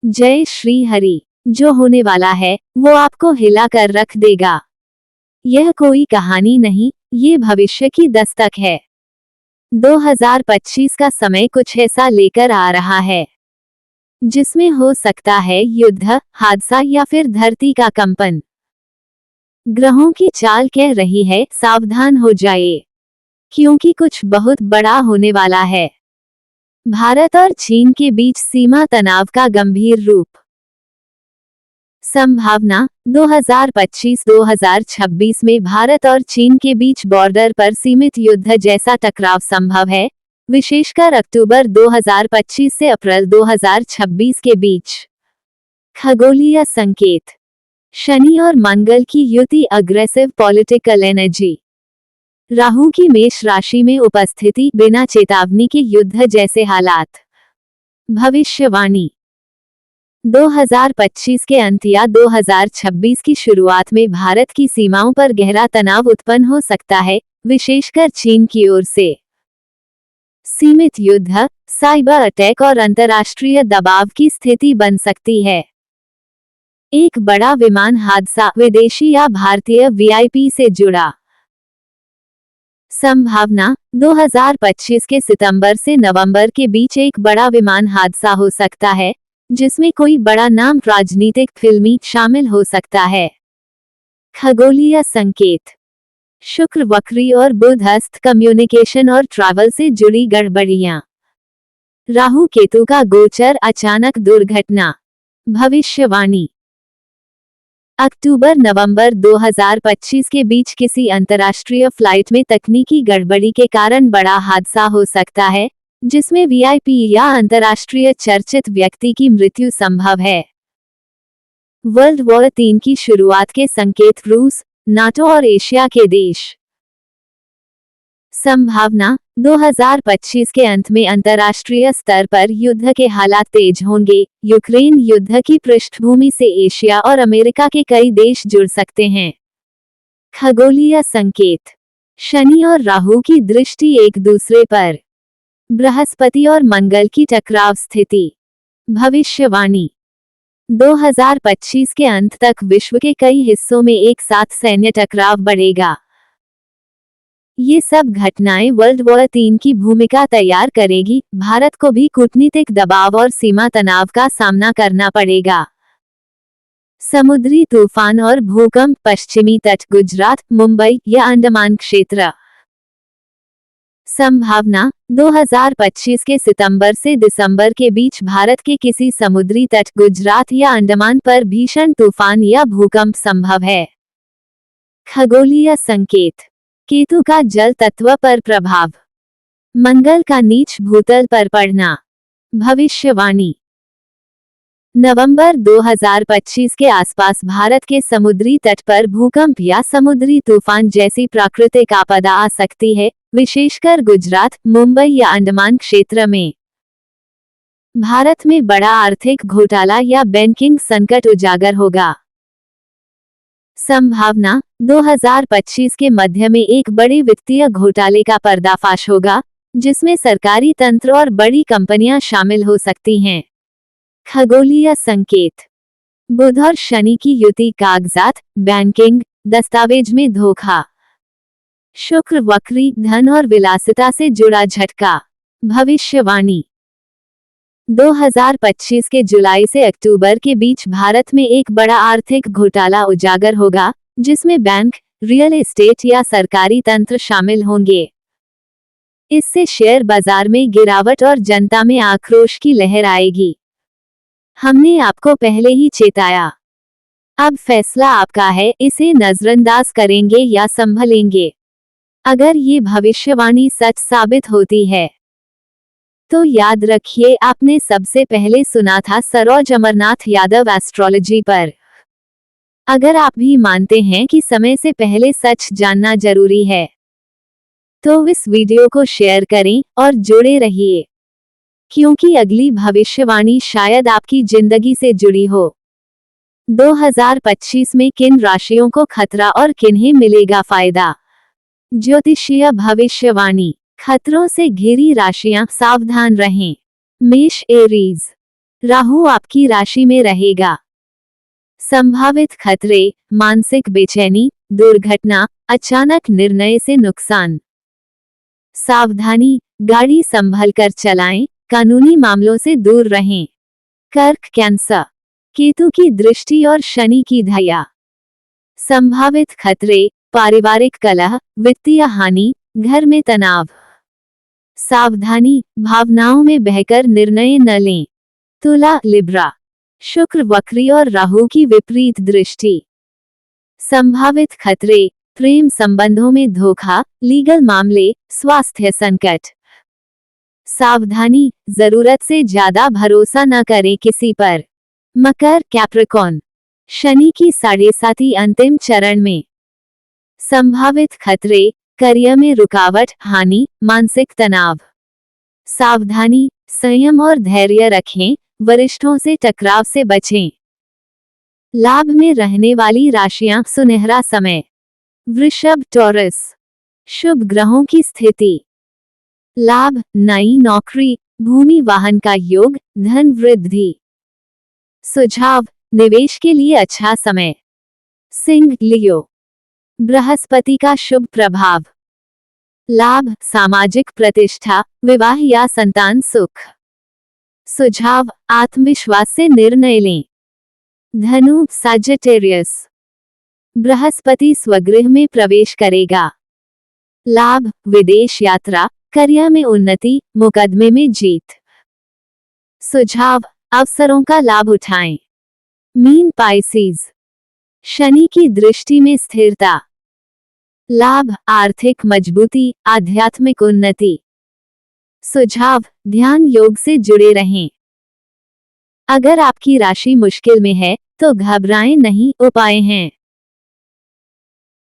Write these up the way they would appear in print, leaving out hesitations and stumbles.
जय श्री हरि। जो होने वाला है वो आपको हिला कर रख देगा। यह कोई कहानी नहीं, ये भविष्य की दस्तक है। 2025 का समय कुछ ऐसा लेकर आ रहा है जिसमें हो सकता है युद्ध, हादसा या फिर धरती का कंपन। ग्रहों की चाल कह रही है सावधान हो जाइए, क्योंकि कुछ बहुत बड़ा होने वाला है। भारत और चीन के बीच सीमा तनाव का गंभीर रूप। संभावना 2025-2026 में भारत और चीन के बीच बॉर्डर पर सीमित युद्ध जैसा टकराव संभव है, विशेषकर अक्टूबर 2025 से अप्रैल 2026 के बीच। खगोलीय संकेत। शनि और मंगल की युति, अग्रेसिव पॉलिटिकल एनर्जी। राहु की मेष राशि में उपस्थिति, बिना चेतावनी के युद्ध जैसे हालात। भविष्यवाणी 2025 के अंत या 2026 की शुरुआत में भारत की सीमाओं पर गहरा तनाव उत्पन्न हो सकता है, विशेषकर चीन की ओर से। सीमित युद्ध, साइबर अटैक और अंतर्राष्ट्रीय दबाव की स्थिति बन सकती है। एक बड़ा विमान हादसा, विदेशी या भारतीय वीआईपी से जुड़ा। संभावना 2025 के सितंबर से नवंबर के बीच एक बड़ा विमान हादसा हो सकता है, जिसमें कोई बड़ा नाम, राजनीतिक, फिल्मी शामिल हो सकता है। खगोलीय संकेत। शुक्र वक्री और बुध अस्त, कम्युनिकेशन और ट्रैवल से जुड़ी गड़बड़ियां। राहु केतु का गोचर, अचानक दुर्घटना। भविष्यवाणी अक्टूबर-नवंबर 2025 के बीच किसी अंतर्राष्ट्रीय फ्लाइट में तकनीकी गड़बड़ी के कारण बड़ा हादसा हो सकता है, जिसमें वीआईपी या अंतर्राष्ट्रीय चर्चित व्यक्ति की मृत्यु संभव है। वर्ल्ड वॉर 3 की शुरुआत के संकेत, रूस, नाटो और एशिया के देश। संभावना 2025 के अंत में अंतर्राष्ट्रीय स्तर पर युद्ध के हालात तेज होंगे। यूक्रेन युद्ध की पृष्ठभूमि से एशिया और अमेरिका के कई देश जुड़ सकते हैं। खगोलीय संकेत। शनि और राहु की दृष्टि एक दूसरे पर। बृहस्पति और मंगल की टकराव स्थिति। भविष्यवाणी 2025 के अंत तक विश्व के कई हिस्सों में एक साथ सैन्य टकराव बढ़ेगा। ये सब घटनाएं वर्ल्ड वॉर 3 की भूमिका तैयार करेगी। भारत को भी कूटनीतिक दबाव और सीमा तनाव का सामना करना पड़ेगा। समुद्री तूफान और भूकंप, पश्चिमी तट, गुजरात, मुंबई या अंडमान क्षेत्र। संभावना 2025 के सितंबर से दिसंबर के बीच भारत के किसी समुद्री तट, गुजरात या अंडमान पर भीषण तूफान या भूकंप संभव है। खगोलीय संकेत। केतु का जल तत्व पर प्रभाव। मंगल का नीच भूतल पर पड़ना। भविष्यवाणी नवंबर 2025 के आसपास भारत के समुद्री तट पर भूकंप या समुद्री तूफान जैसी प्राकृतिक आपदा आ सकती है, विशेषकर गुजरात, मुंबई या अंडमान क्षेत्र में। भारत में बड़ा आर्थिक घोटाला या बैंकिंग संकट उजागर होगा। संभावना 2025 के मध्य में एक बड़े वित्तीय घोटाले का पर्दाफाश होगा, जिसमें सरकारी तंत्र और बड़ी कंपनियां शामिल हो सकती हैं। खगोलीय संकेत। बुध और शनि की युति, कागजात, बैंकिंग, दस्तावेज में धोखा। शुक्र वक्री, धन और विलासिता से जुड़ा झटका। भविष्यवाणी 2025 के जुलाई से अक्टूबर के बीच भारत में एक बड़ा आर्थिक घोटाला उजागर होगा, जिसमें बैंक, रियल एस्टेट या सरकारी तंत्र शामिल होंगे। इससे शेयर बाजार में गिरावट और जनता में आक्रोश की लहर आएगी। हमने आपको पहले ही चेताया। अब फैसला आपका है, इसे नजरअंदाज करेंगे या संभलेंगे। अगर ये भविष्यवाणी सच साबित होती है तो याद रखिए, आपने सबसे पहले सुना था सरोज अमरनाथ यादव एस्ट्रोलॉजी पर। अगर आप भी मानते हैं कि समय से पहले सच जानना जरूरी है, तो इस वीडियो को शेयर करें और जुड़े रहिए, क्योंकि अगली भविष्यवाणी शायद आपकी जिंदगी से जुड़ी हो। 2025 में किन राशियों को खतरा और किन्हें मिलेगा फायदा? ज्योतिषीय भविष्यवाणी। खतरों से घिरी राशियां, सावधान रहें। मेष, एरीज। राहु आपकी राशि में रहेगा। संभावित खतरे, मानसिक बेचैनी, दुर्घटना, अचानक निर्णय से नुकसान। सावधानी, गाड़ी संभल कर चलाएं, कानूनी मामलों से दूर रहें। कर्क कैंसर, केतु की दृष्टि और शनि की दया। संभावित खतरे, पारिवारिक कलह, वित्तीय हानि, घर में तनाव। सावधानी, भावनाओं में बहकर निर्णय न लें। तुला लिब्रा, शुक्र वक्री और राहु की विपरीत दृष्टि। संभावित खतरे, प्रेम संबंधों में धोखा, लीगल मामले, स्वास्थ्य संकट। सावधानी, जरूरत से ज्यादा भरोसा न करें किसी पर। मकर कैप्रिकॉर्न, शनि की 7.5 अंतिम चरण में। संभावित खतरे, करियर में रुकावट, हानि, मानसिक तनाव। सावधानी, संयम और धैर्य रखें, वरिष्ठों से टकराव से बचें। लाभ में रहने वाली राशियां, सुनहरा समय। वृषभ टॉरस, शुभ ग्रहों की स्थिति। लाभ, नई नौकरी, भूमि वाहन का योग, धन वृद्धि। सुझाव, निवेश के लिए अच्छा समय। सिंह लियो, बृहस्पति का शुभ प्रभाव। लाभ, सामाजिक प्रतिष्ठा, विवाह या संतान सुख। सुझाव, आत्मविश्वास से निर्णय लें। धनु सजिटेरियस, बृहस्पति स्वगृह में प्रवेश करेगा। लाभ, विदेश यात्रा, करियर में उन्नति, मुकदमे में जीत। सुझाव, अवसरों का लाभ उठाएं। मीन पाइसेस, शनि की दृष्टि में स्थिरता। लाभ, आर्थिक मजबूती, आध्यात्मिक उन्नति। सुझाव, ध्यान योग से जुड़े रहें। अगर आपकी राशि मुश्किल में है तो घबराएं नहीं, उपाय हैं।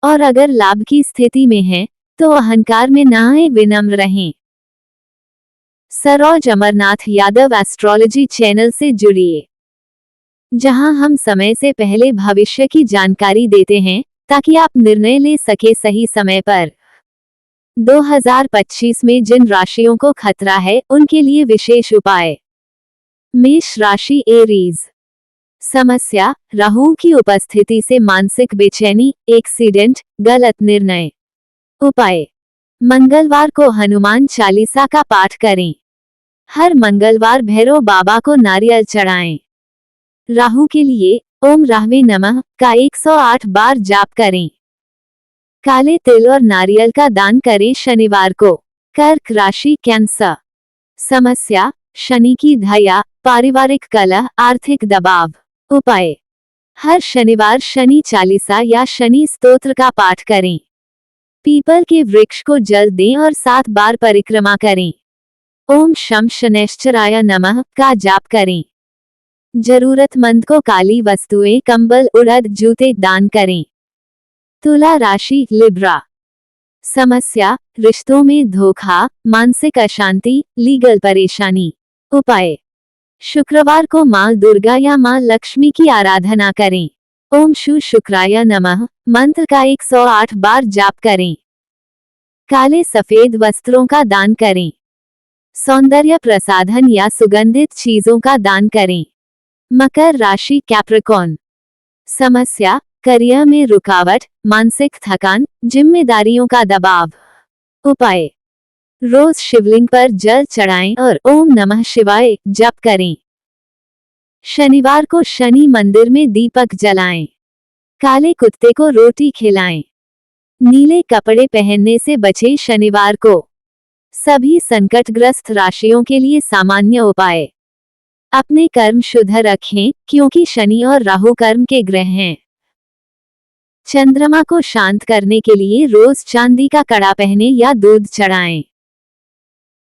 और अगर लाभ की स्थिति में है तो अहंकार में न आए, विनम्र रहें। सरोज अमरनाथ यादव एस्ट्रोलॉजी चैनल से जुड़िए, जहां हम समय से पहले भविष्य की जानकारी देते हैं ताकि आप निर्णय ले सके सही समय पर। 2025 में जिन राशियों को खतरा है उनके लिए विशेष उपाय। मेष राशि एरीज, समस्या, राहु की उपस्थिति से मानसिक बेचैनी, एक्सीडेंट, गलत निर्णय। उपाय, मंगलवार को हनुमान चालीसा का पाठ करें। हर मंगलवार भैरव बाबा को नारियल चढ़ाएं। राहु के लिए ओम राहवे नमः का 108 बार जाप करें। काले तिल और नारियल का दान करें शनिवार को। कर्क राशि कैंसर, समस्या, शनि की दया, पारिवारिक कलह, आर्थिक दबाव। उपाय, हर शनिवार शनि चालीसा या शनि स्तोत्र का पाठ करें। पीपल के वृक्ष को जल दें और 7 बार परिक्रमा करें। ओम शम शनैश्चराय नमः का जाप करें। जरूरतमंद को काली वस्तुएं, कंबल, उड़द, जूते दान करें। तुला राशि लिब्रा, समस्या, रिश्तों में धोखा, मानसिक अशांति, लीगल परेशानी। उपाय, शुक्रवार को मां दुर्गा या मां लक्ष्मी की आराधना करें। ओम शु शुक्राय नमः मंत्र का 108 बार जाप करें। काले सफेद वस्त्रों का दान करें। सौंदर्य प्रसाधन या सुगंधित चीजों का दान करें। मकर राशि कैप्रिकॉर्न, समस्या, करियर में रुकावट, मानसिक थकान, जिम्मेदारियों का दबाव। उपाय, रोज शिवलिंग पर जल चढ़ाएं और ओम नमः शिवाय जप करें। शनिवार को शनि मंदिर में दीपक जलाएं। काले कुत्ते को रोटी खिलाएं। नीले कपड़े पहनने से बचें शनिवार को। सभी संकटग्रस्त राशियों के लिए सामान्य उपाय, अपने कर्म शुद्ध रखें क्योंकि शनि और राहु कर्म के ग्रह हैं। चंद्रमा को शांत करने के लिए रोज चांदी का कड़ा पहने या दूध चढ़ाएं।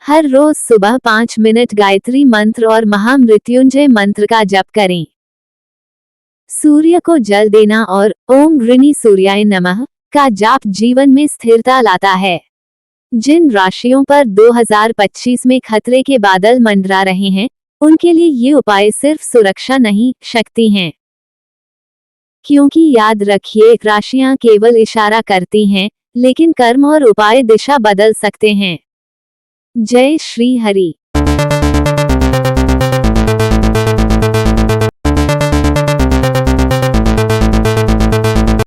हर रोज सुबह 5 मिनट गायत्री मंत्र और महामृत्युंजय मंत्र का जप करें। सूर्य को जल देना और ओम ऋणी सूर्याय नमः का जाप जीवन में स्थिरता लाता है। जिन राशियों पर 2025 में खतरे के बादल मंडरा रहे हैं उनके लिए ये उपाय सिर्फ सुरक्षा नहीं, शक्ति हैं। क्योंकि याद रखिए, राशियां केवल इशारा करती हैं, लेकिन कर्म और उपाय दिशा बदल सकते हैं। जय श्री हरि।